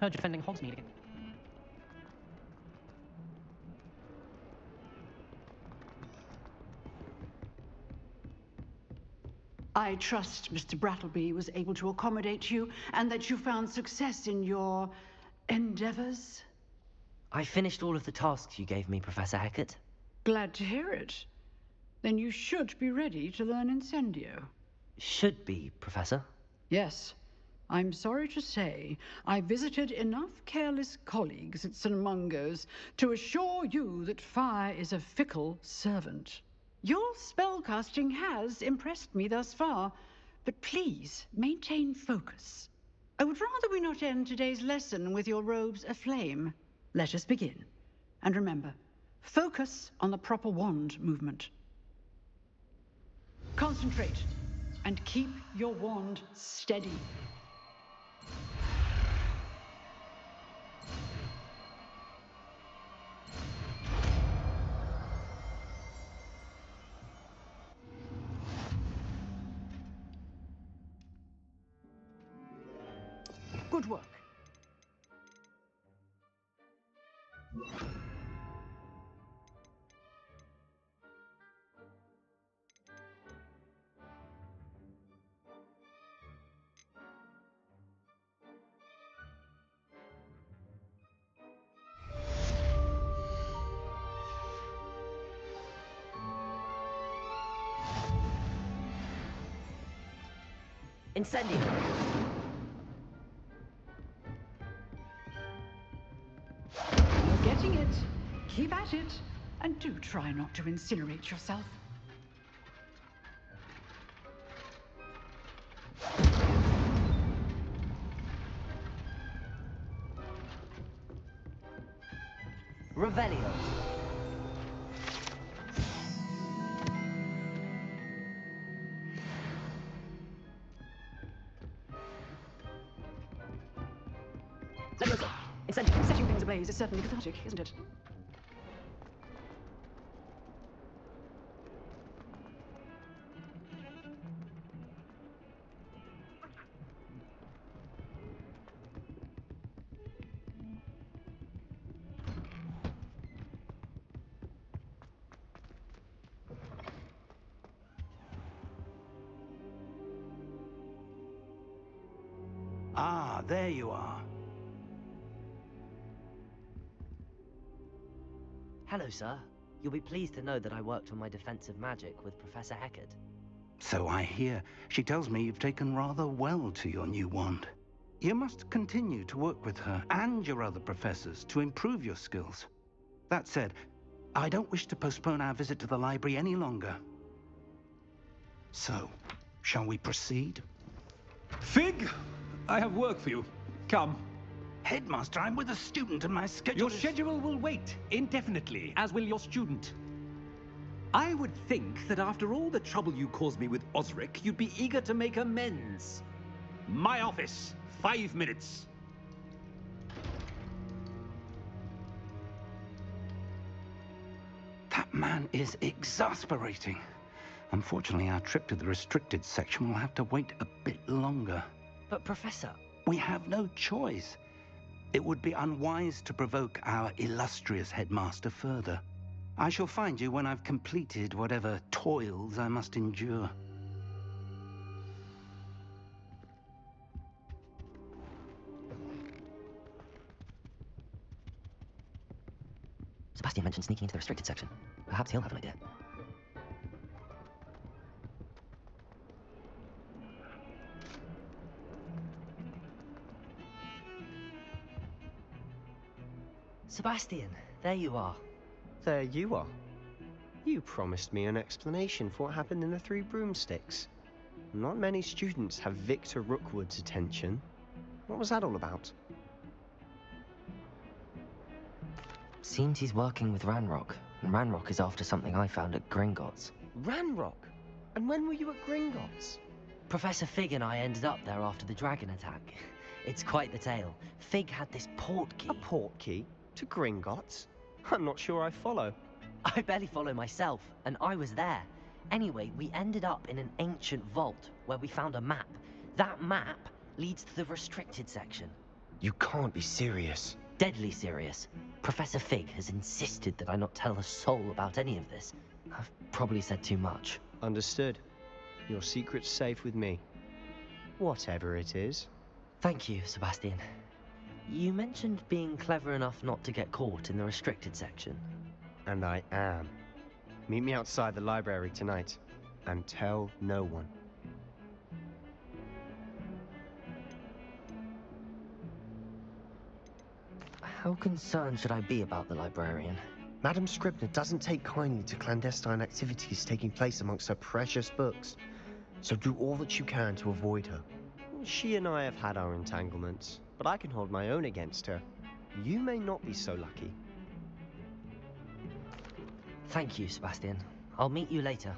Heard you're defending Hogsmeade again. I trust Mr. Brattleby was able to accommodate you and that you found success in your endeavors. I finished all of the tasks you gave me, Professor Hecat. Glad to hear it. Then you should be ready to learn Incendio. Should be, Professor. Yes. I'm sorry to say, I visited enough careless colleagues at St. Mungo's to assure you that fire is a fickle servant. Your spellcasting has impressed me thus far, but please maintain focus. I would rather we not end today's lesson with your robes aflame. Let us begin. And remember, focus on the proper wand movement. Concentrate and keep your wand steady. Good work. Incendio! You're getting it. Keep at it. And do try not to incinerate yourself. Revelio. Leviosa. Incendio. Setting things ablaze is certainly cathartic, isn't it? Ah, there you are. Hello, sir. You'll be pleased to know that I worked on my defensive magic with Professor Hecat. So I hear. She tells me you've taken rather well to your new wand. You must continue to work with her and your other professors to improve your skills. That said, I don't wish to postpone our visit to the library any longer. So, shall we proceed? Fig! I have work for you. Come. Headmaster, I'm with a student and my schedule Your schedule will wait indefinitely, as will your student. I would think that after all the trouble you caused me with Osric, you'd be eager to make amends. My office. 5 minutes. That man is exasperating. Unfortunately, our trip to the restricted section will have to wait a bit longer. But Professor... We have no choice. It would be unwise to provoke our illustrious headmaster further. I shall find you when I've completed whatever toils I must endure. Sebastian mentioned sneaking into the restricted section. Perhaps he'll have an idea. Sebastian, there you are. There you are. You promised me an explanation for what happened in the Three Broomsticks. Not many students have Victor Rookwood's attention. What was that all about? Seems he's working with Ranrock, and Ranrock is after something I found at Gringotts. Ranrock? And when were you at Gringotts? Professor Fig and I ended up there after the dragon attack. It's quite the tale. Fig had this portkey. A portkey? To Gringotts? I'm not sure I follow. I barely follow myself, and I was there. Anyway, we ended up in an ancient vault where we found a map. That map leads to the restricted section. You can't be serious. Deadly serious. Professor Fig has insisted that I not tell a soul about any of this. I've probably said too much. Understood. Your secret's safe with me. Whatever it is. Thank you, Sebastian. You mentioned being clever enough not to get caught in the restricted section. And I am. Meet me outside the library tonight, and tell no one. How concerned should I be about the librarian? Madame Scribner doesn't take kindly to clandestine activities taking place amongst her precious books, so do all that you can to avoid her. She and I have had our entanglements, but I can hold my own against her. You may not be so lucky. Thank you, Sebastian. I'll meet you later.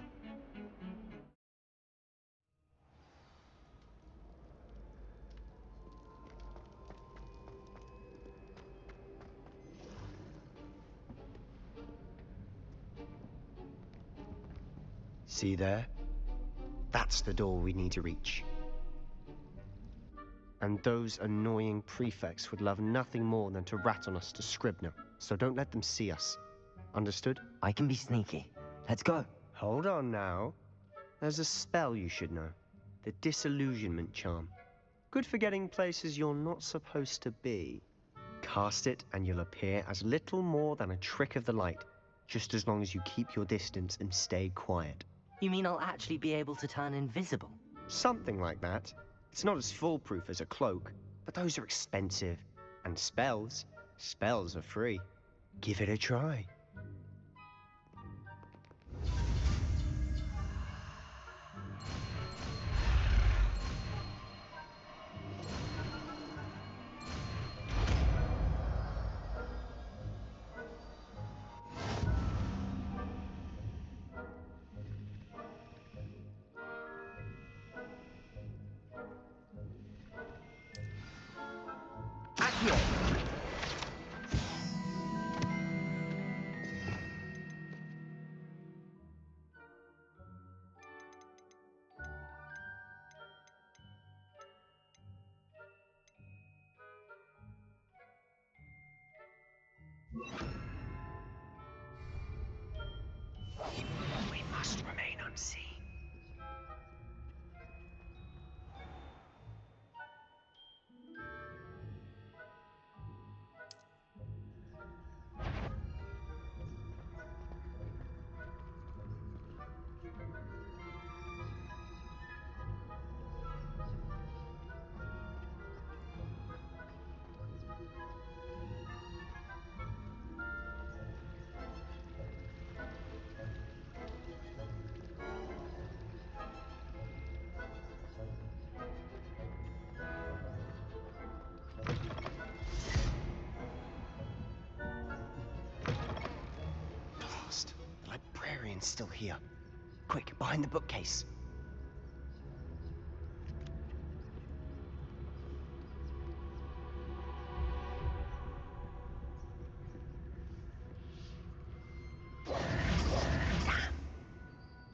See there? That's the door we need to reach. And those annoying prefects would love nothing more than to rat on us to Scribner, so don't let them see us. Understood? I can be sneaky. Let's go. Hold on now. There's a spell you should know. The Disillusionment Charm. Good for getting places you're not supposed to be. Cast it and you'll appear as little more than a trick of the light, just as long as you keep your distance and stay quiet. You mean I'll actually be able to turn invisible? Something like that. It's not as foolproof as a cloak, but those are expensive. And spells are free. Give it a try. We must remain unseen. Blast! The librarian's still here. Quick, behind the bookcase.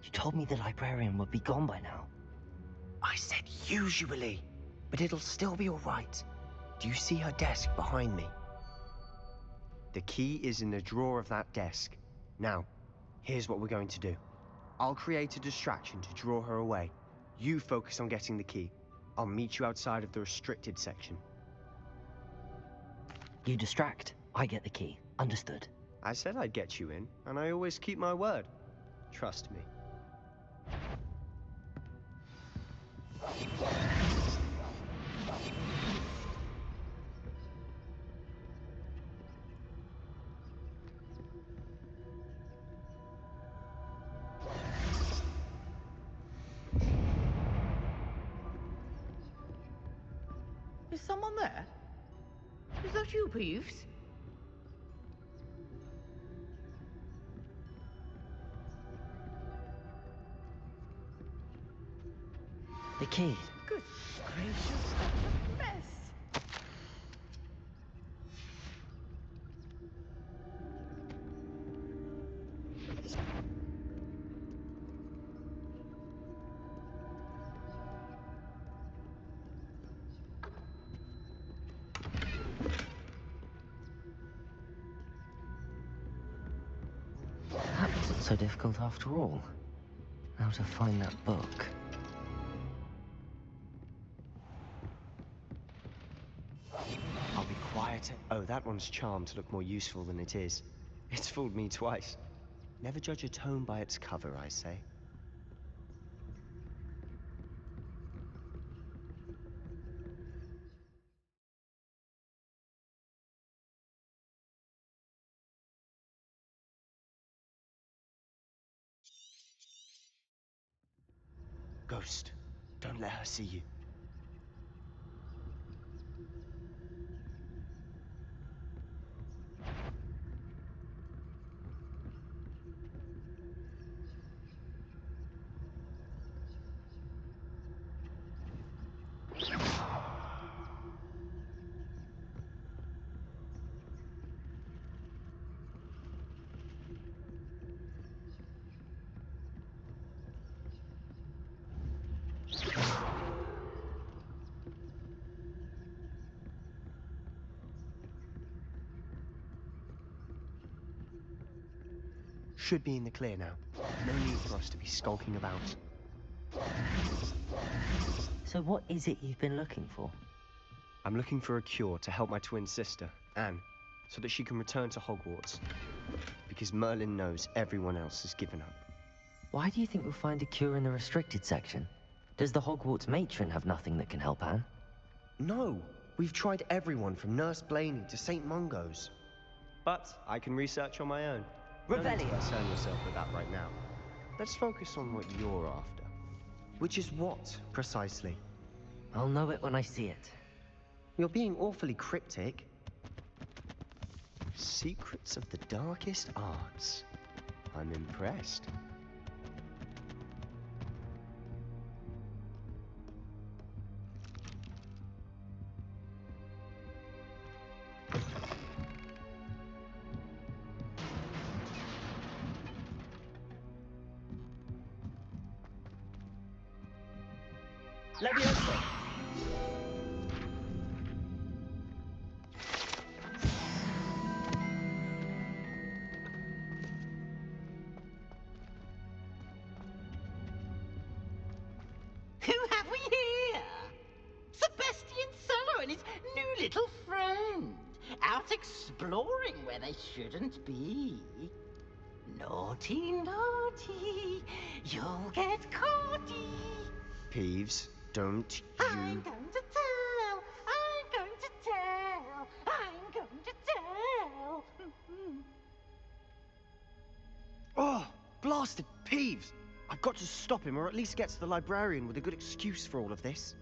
You told me the librarian would be gone by now. I said usually. but it'll still be all right. Do you see her desk behind me? The key is in the drawer of that desk. Now, here's what we're going to do. I'll create a distraction to draw her away. You focus on getting the key. I'll meet you outside of the restricted section. You distract, I get the key. Understood. I said I'd get you in, and I always keep my word. Trust me. Is someone there? Is that you, Peeves? The key. Good gracious, what a mess! That wasn't so difficult after all. Now to find that book. I'll be quiet. Oh, that one's charmed to look more useful than it is. It's fooled me twice. Never judge a tome by its cover, I say. Ghost, don't let her see you. Should be in the clear now. No need for us to be skulking about. So what is it you've been looking for? I'm looking for a cure to help my twin sister, Anne, so that she can return to Hogwarts. Because Merlin knows everyone else has given up. Why do you think we'll find a cure in the restricted section? Does the Hogwarts matron have nothing that can help Anne? No! We've tried everyone from Nurse Blaney to St. Mungo's. But I can research on my own. No need to Rebellion! concern yourself with that right now. Let's focus on what you're after. Which is what, precisely? I'll know it when I see it. You're being awfully cryptic. Secrets of the darkest arts. I'm impressed. Leviosa! Who have we here? Sebastian Cello and his new little friend. Out exploring where they shouldn't be. Naughty, naughty, you'll get caughty. Peeves, don't I'm you... going to tell, I'm going to tell, I'm going to tell. Oh, blasted Peeves! I've got to stop him, or at least get to the librarian with a good excuse for all of this.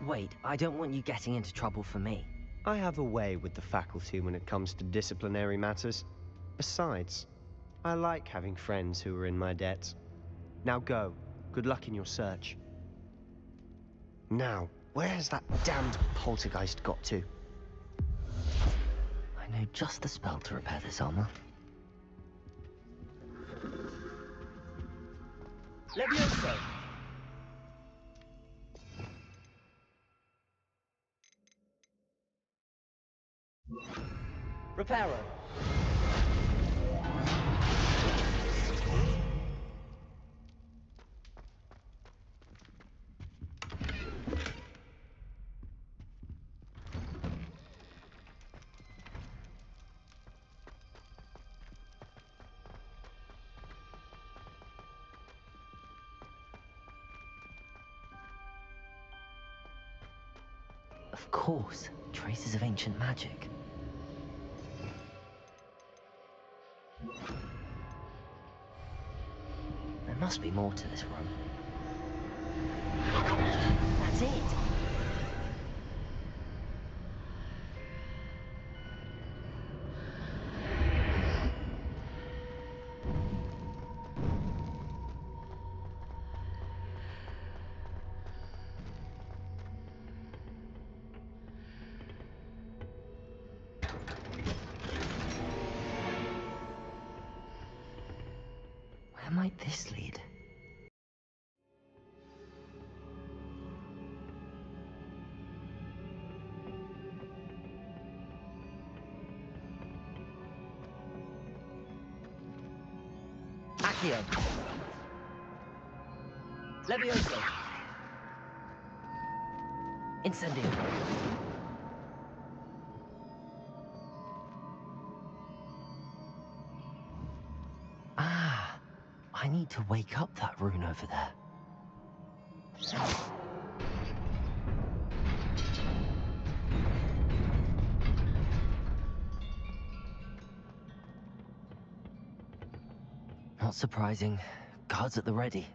Wait, I don't want you getting into trouble for me. I have a way with the faculty when it comes to disciplinary matters. Besides, I like having friends who are in my debt. Now go. Good luck in your search. Now, where's that damned poltergeist got to? I know just the spell to repair this armor. Levioso! Reparo! Of course, traces of ancient magic. There must be more to this room. That's it! Where might this lead? Accio! Levioso! Incendio! Ah! I need to wake up that rune over there. Not surprising. Guards at the ready.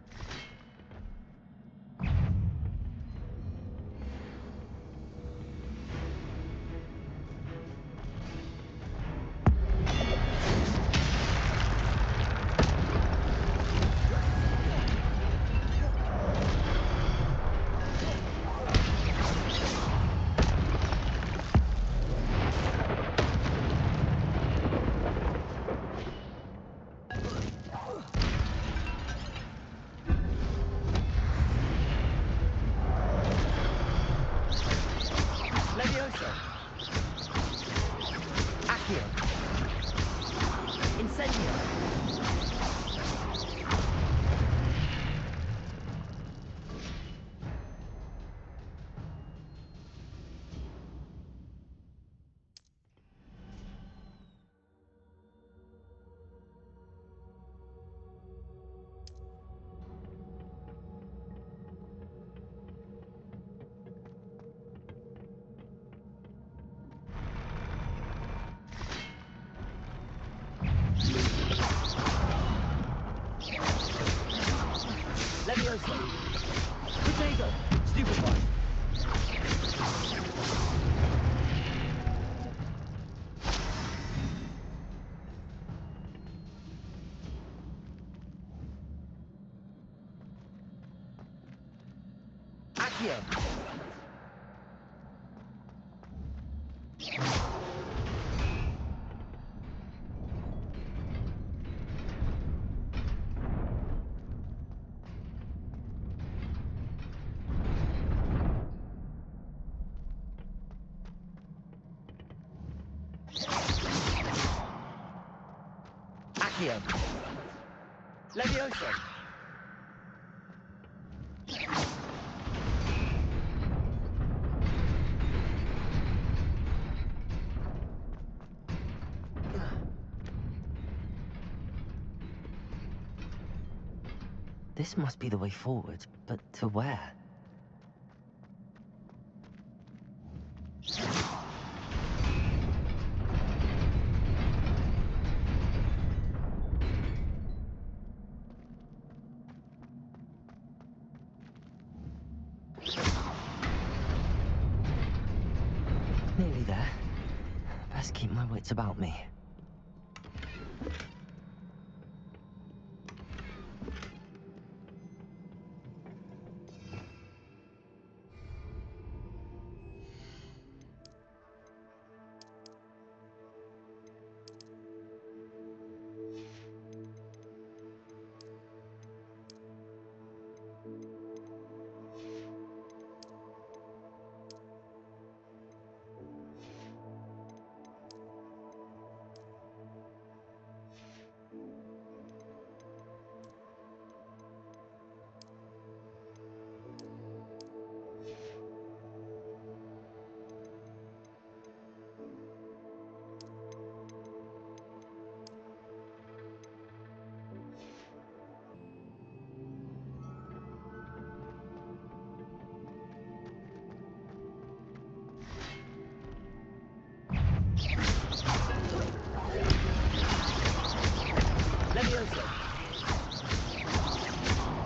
Levioso! Accio! Incendio! Levioso! Potato! Stupefy! Accio! Accio! Levioso! This must be the way forward, but to where? Nearly there. Best keep my wits about me. Levioso.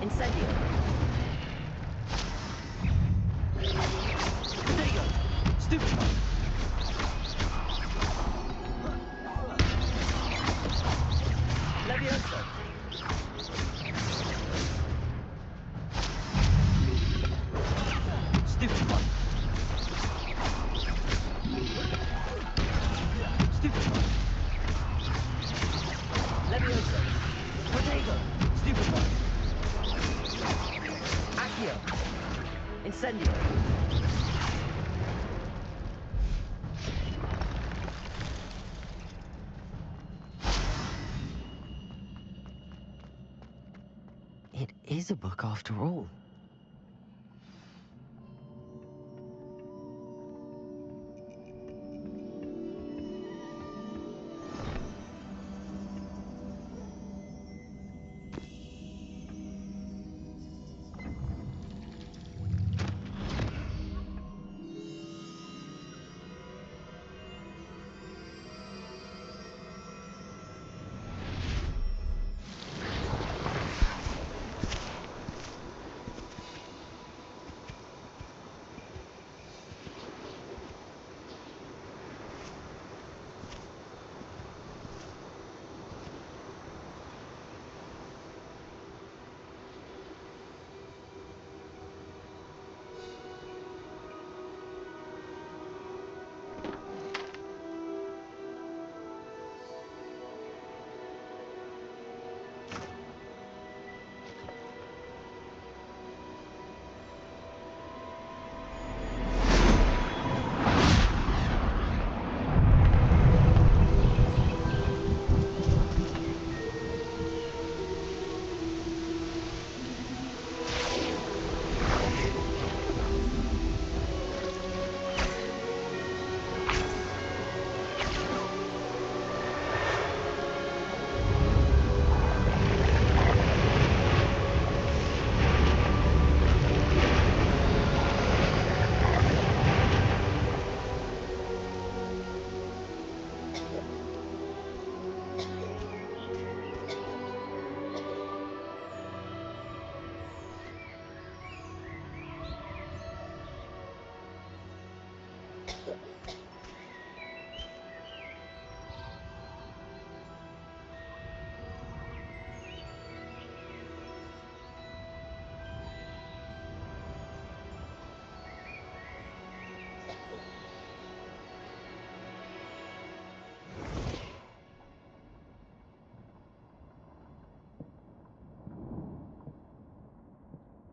Incendio. Protego. Stupefy. Levioso. Stupefy. Stupefy. Levioso. Protego. Stupefy. Accio. Incendio. It is a book after all.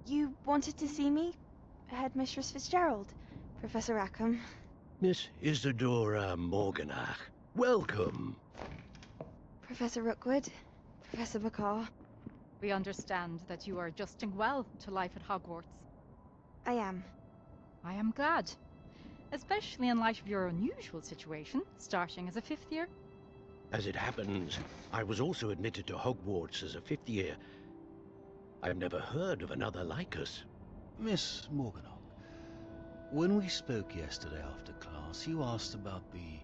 You wanted to see me? Headmistress Fitzgerald, Professor Rackham. Miss Isadora Morganach, welcome. Professor Rookwood, Professor McCaw. We understand that you are adjusting well to life at Hogwarts. I am. I am glad, especially in light of your unusual situation, starting as a 5th year. As it happens, I was also admitted to Hogwarts as a 5th year. I've never heard of another like us. Miss Morganach, when we spoke yesterday after class, you asked about the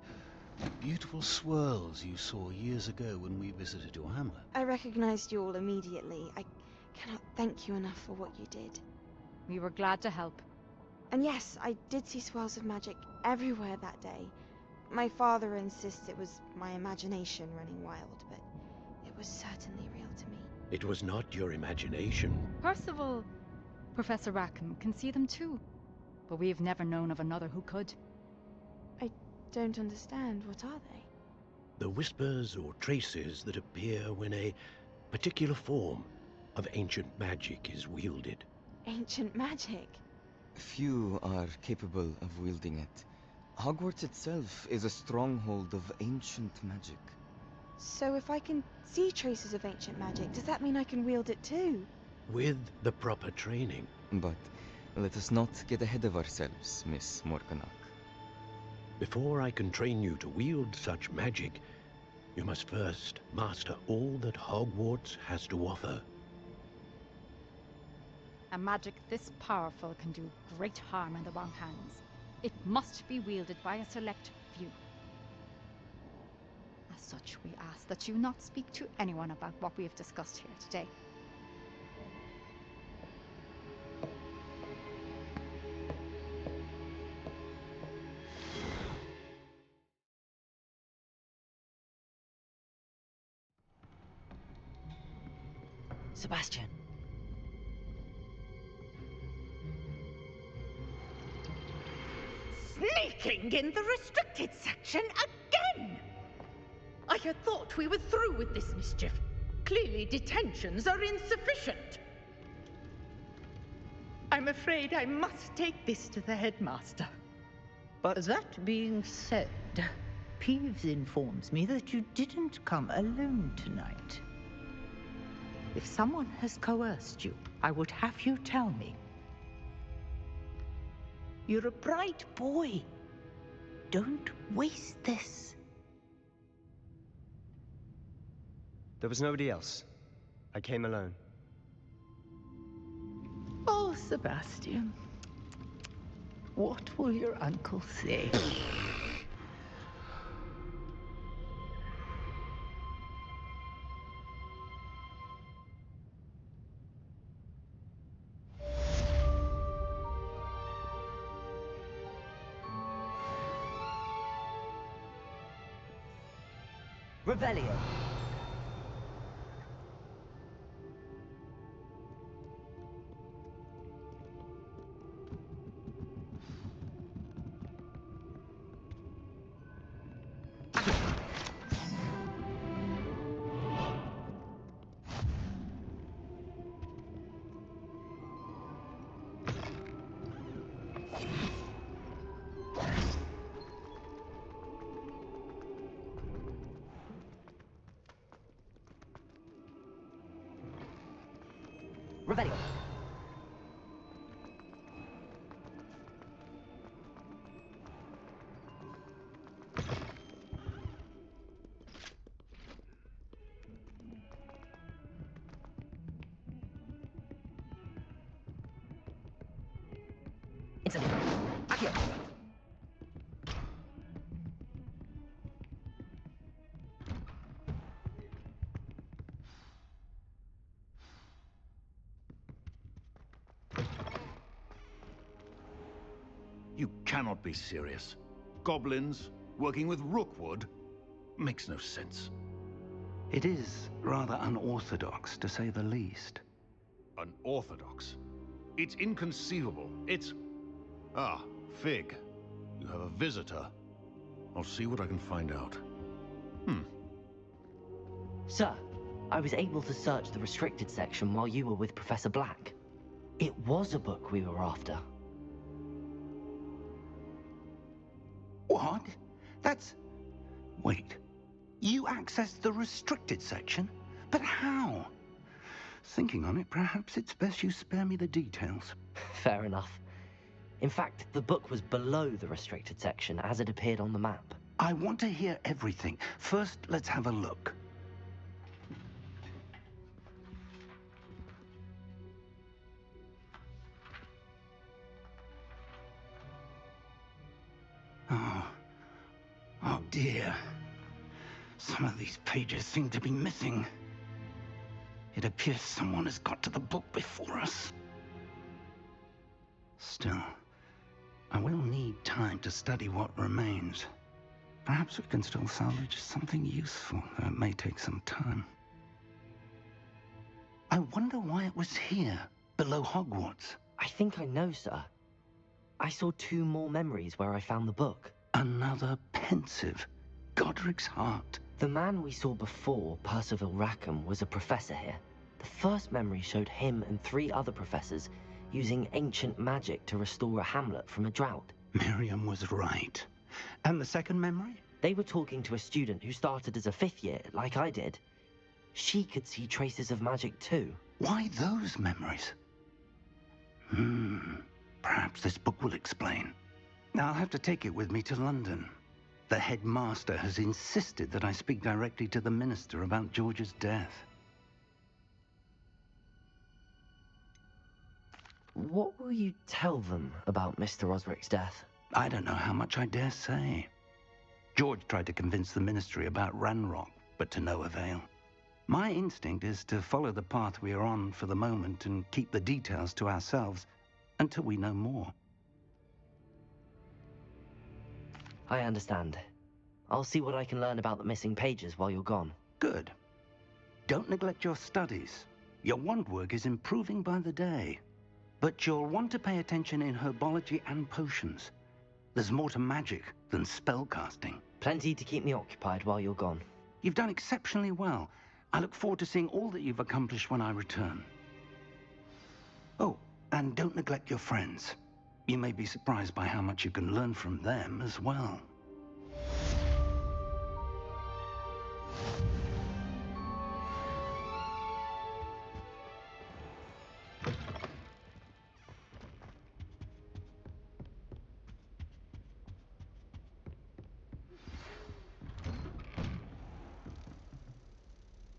beautiful swirls you saw years ago when we visited your hamlet. I recognized you all immediately. I cannot thank you enough for what you did. We were glad to help. And yes, I did see swirls of magic everywhere that day. My father insists it was my imagination running wild, but it was certainly real to me. It was not your imagination. Percival, Professor Rackham can see them too, but we've never known of another who could. I don't understand. What are they? The whispers or traces that appear when a particular form of ancient magic is wielded. Ancient magic? Few are capable of wielding it. Hogwarts itself is a stronghold of ancient magic. So if I can see traces of ancient magic, does that mean I can wield it too? With the proper training. But let us not get ahead of ourselves, Miss Morganach. Before I can train you to wield such magic, you must first master all that Hogwarts has to offer. A magic this powerful can do great harm in the wrong hands. It must be wielded by a select few. A such, we ask that you not speak to anyone about what we have discussed here today. Sebastian. Sneaking in the restricted section again! I had thought we were through with this mischief. Clearly detentions are insufficient. I'm afraid I must take this to the headmaster. But that being said, Peeves informs me that you didn't come alone tonight. If someone has coerced you, I would have you tell me. You're a bright boy. Don't waste this. There was nobody else. I came alone. Oh, Sebastian. What will your uncle say? Revelio. Revelio. Instantly. Accio. You cannot be serious. Goblins working with Rookwood makes no sense. It is rather unorthodox, to say the least. Unorthodox? It's inconceivable. It's... Ah, Fig. You have a visitor. I'll see what I can find out. Sir, I was able to search the restricted section while you were with Professor Black. It was a book we were after. What? That's... Wait. You accessed the restricted section? But how? Thinking on it, perhaps it's best you spare me the details. Fair enough. In fact, the book was below the restricted section as it appeared on the map. I want to hear everything. First, let's have a look. Oh dear. Some of these pages seem to be missing. It appears someone has got to the book before us. Still, I will need time to study what remains. Perhaps we can still salvage something useful, though it may take some time. I wonder why it was here, below Hogwarts. I think I know, sir. I saw 2 more memories where I found the book. Another pensive. Godric's heart. The man we saw before, Percival Rackham, was a professor here. The first memory showed him and 3 other professors using ancient magic to restore a hamlet from a drought. Miriam was right. And the second memory? They were talking to a student who started as a 5th year, like I did. She could see traces of magic too. Why those memories? Perhaps this book will explain. I'll have to take it with me to London. The headmaster has insisted that I speak directly to the minister about George's death. What will you tell them about Mr. Osric's death? I don't know how much I dare say. George tried to convince the Ministry about Ranrock, but to no avail. My instinct is to follow the path we are on for the moment and keep the details to ourselves until we know more. I understand. I'll see what I can learn about the missing pages while you're gone. Good. Don't neglect your studies. Your wand work is improving by the day. But you'll want to pay attention in herbology and potions. There's more to magic than spellcasting. Plenty to keep me occupied while you're gone. You've done exceptionally well. I look forward to seeing all that you've accomplished when I return. Oh, and don't neglect your friends. You may be surprised by how much you can learn from them as well.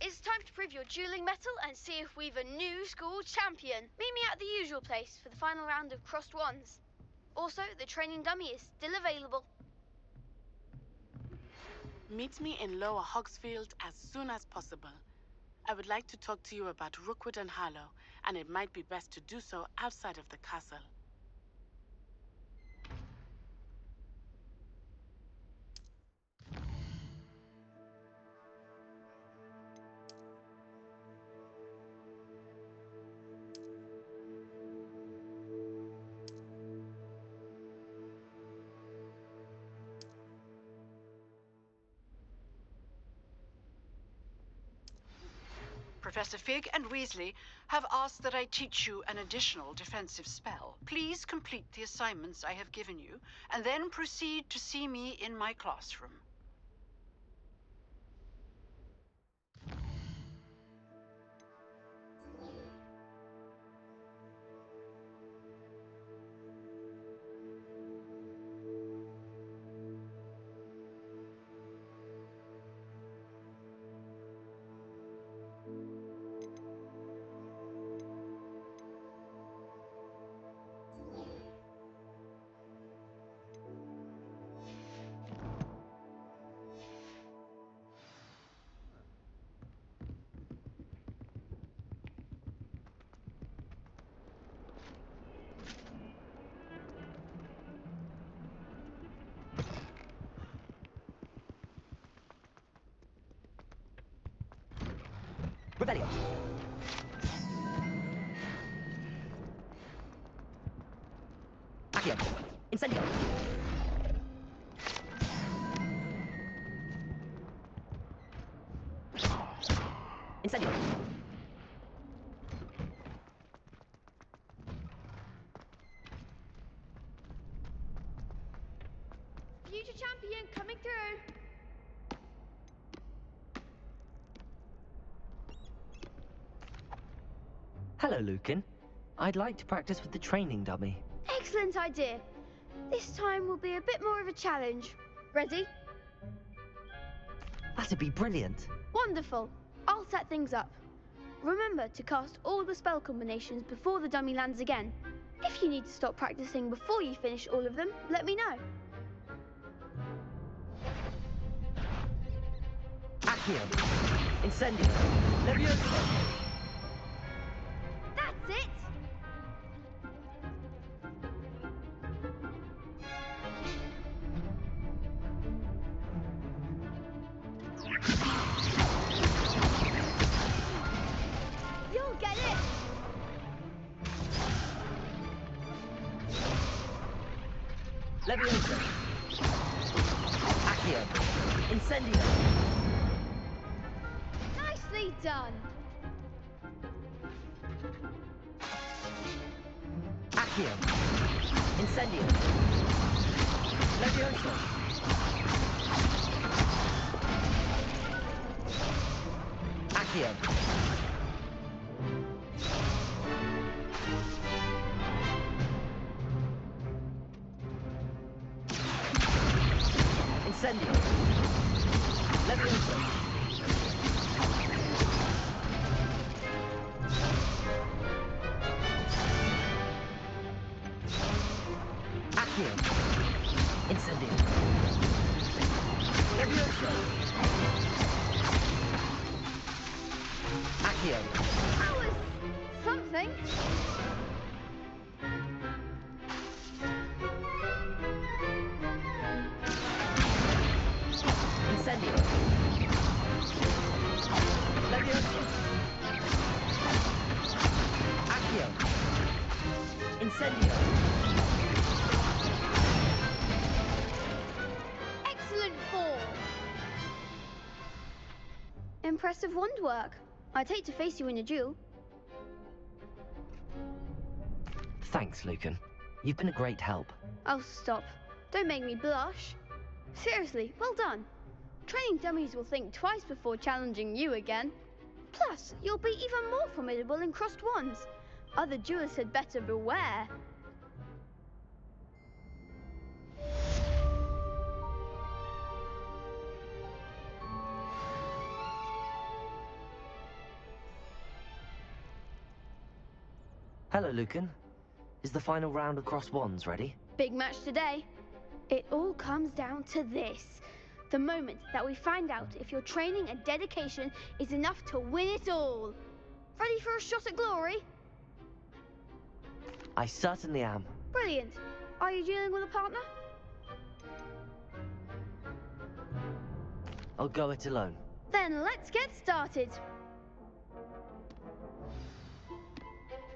It's time to prove your dueling mettle and see if we've a new school champion. Meet me at the usual place for the final round of crossed wands. Also, the training dummy is still available. Meet me in Lower Hogsfield as soon as possible. I would like to talk to you about Rookwood and Harlow, and it might be best to do so outside of the castle. Professor Fig and Weasley have asked that I teach you an additional defensive spell. Please complete the assignments I have given you, and then proceed to see me in my classroom. Revelio. Accio. Incendio. Incendio. Future champion coming through. Hello, Lucan. I'd like to practice with the training dummy. Excellent idea. This time will be a bit more of a challenge. Ready? That'd be brilliant. Wonderful. I'll set things up. Remember to cast all the spell combinations before the dummy lands again. If you need to stop practicing before you finish all of them, let me know. Accio. Incendio. Levioso. That's it! You'll get it! Levioso. Accio. Incendio. Nicely done! Accio. Incendio. Levioso. Accio. Incendio. Levioso. Accio. Incendio. Accio. That was something. Incendio. Leviosa. Accio. Incendio. Excellent form. Impressive wand work. I'd hate to face you in a duel. Thanks, Lucan. You've been a great help. Oh, stop. Don't make me blush. Seriously, well done. Training dummies will think twice before challenging you again. Plus, you'll be even more formidable in crossed wands. Other duelists had better beware. Hello, Lucan. Is the final round of crossed wands ready? Big match today. It all comes down to this. The moment that we find out if your training and dedication is enough to win it all. Ready for a shot at glory? I certainly am. Brilliant. Are you dealing with a partner? I'll go it alone. Then let's get started.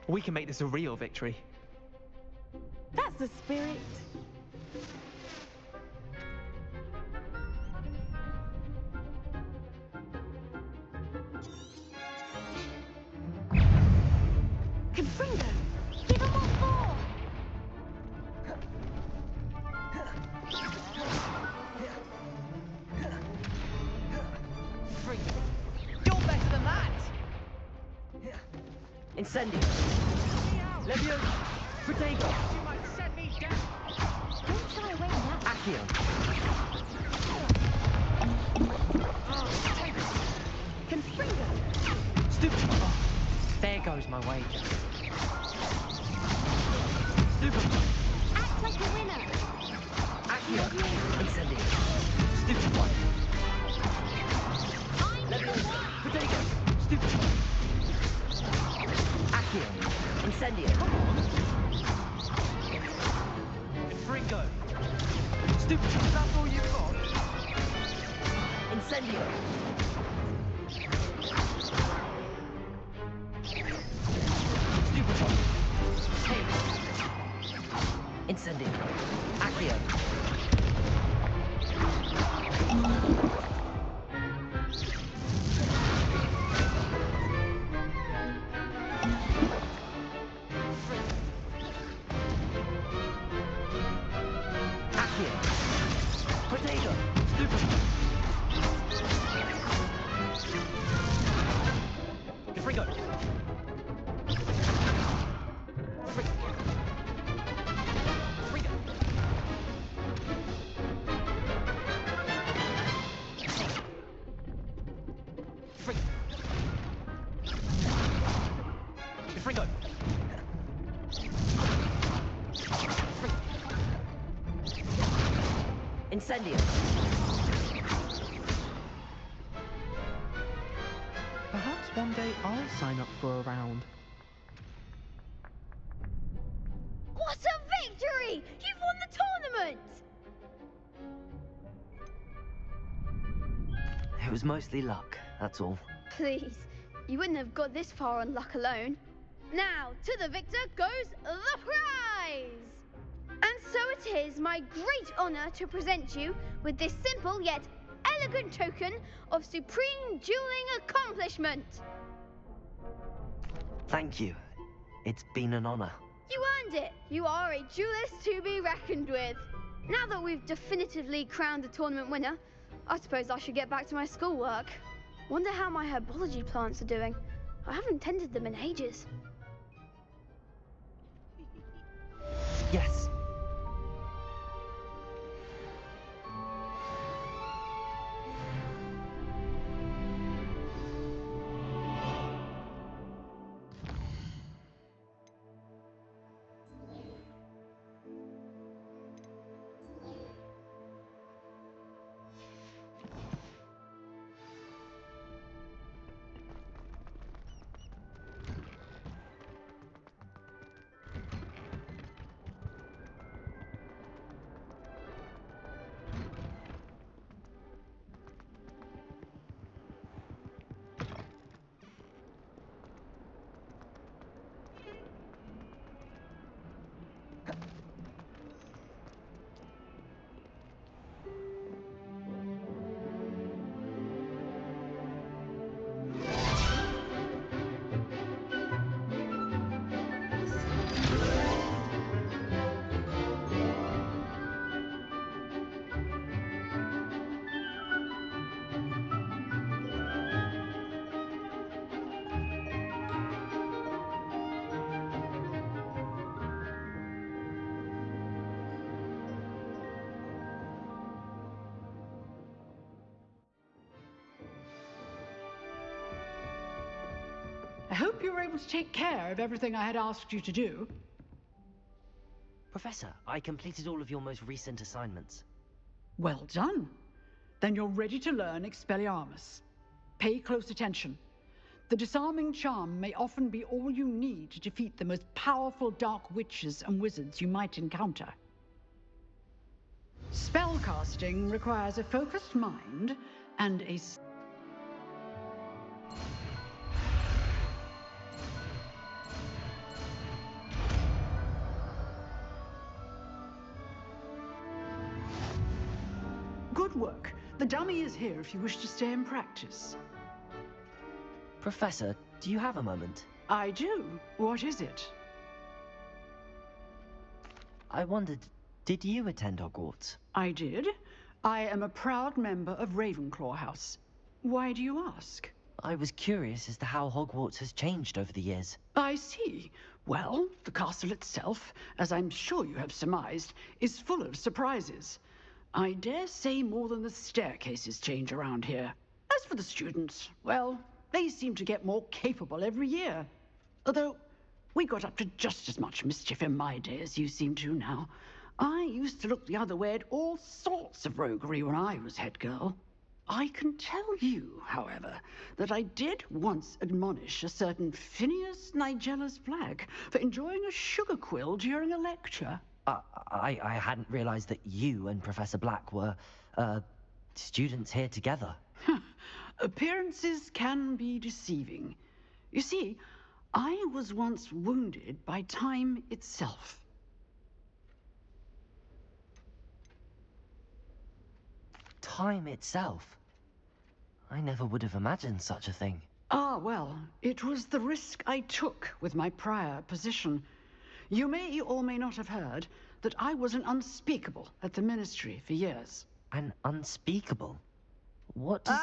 We can make this a real victory. That's the spirit. Confringo, give him what for? You're better than that! Incendio. Leviosa. Protego. You might set me down! Don't shy away now. Accio. Confringo. Stupid. There goes my wager. Stupid. Act like a winner. Accio. Incendio. Stupid one. Leviosa. Protego. Stupid one. Accio. Incendio. Fringo. Stupid. That's all you've got? Incendio. Stupid one. Hey. Incendio. Accio. Accio. Potato. Stupid. Fringo. Fringo. Incendio. Perhaps one day I'll sign up for a round. What a victory! You've won the tournament! It was mostly luck, that's all. Please, you wouldn't have got this far on luck alone. Now, to the victor goes the prize! And so it is my great honor to present you with this simple yet elegant token of supreme dueling accomplishment. Thank you. It's been an honor. You earned it. You are a duelist to be reckoned with. Now that we've definitively crowned the tournament winner, I suppose I should get back to my schoolwork. Wonder how my herbology plants are doing. I haven't tended them in ages. Yes. I hope you were able to take care of everything I had asked you to do. Professor, I completed all of your most recent assignments. Well done. Then you're ready to learn Expelliarmus. Pay close attention. The disarming charm may often be all you need to defeat the most powerful dark witches and wizards you might encounter. Spellcasting requires a focused mind and a... Good work. The dummy is here if you wish to stay and practice. Professor, do you have a moment? I do. What is it? I wondered, did you attend Hogwarts? I did. I am a proud member of Ravenclaw House. Why do you ask? I was curious as to how Hogwarts has changed over the years. I see. Well, the castle itself, as I'm sure you have surmised, is full of surprises. I dare say more than the staircases change around here. As for the students, well, they seem to get more capable every year. Although, we got up to just as much mischief in my day as you seem to now. I used to look the other way at all sorts of roguery when I was head girl. I can tell you, however, that I did once admonish a certain Phineas Nigellus Black for enjoying a sugar quill during a lecture. I hadn't realized that you and Professor Black were, students here together. Appearances can be deceiving. You see, I was once wounded by time itself. Time itself? I never would have imagined such a thing. Ah, well, it was the risk I took with my prior position. You may or may not have heard that I was an unspeakable at the Ministry for years. An unspeakable? What does...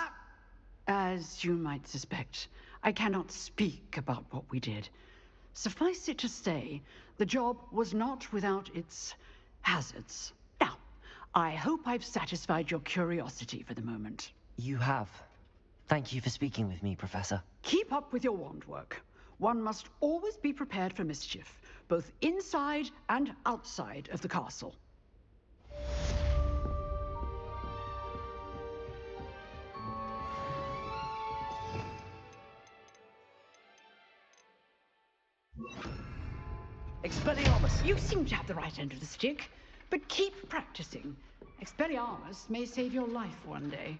As you might suspect, I cannot speak about what we did. Suffice it to say, the job was not without its hazards. Now, I hope I've satisfied your curiosity for the moment. You have. Thank you for speaking with me, Professor. Keep up with your wand work. One must always be prepared for mischief, both inside and outside of the castle. Expelliarmus! You seem to have the right end of the stick, but keep practicing. Expelliarmus may save your life one day.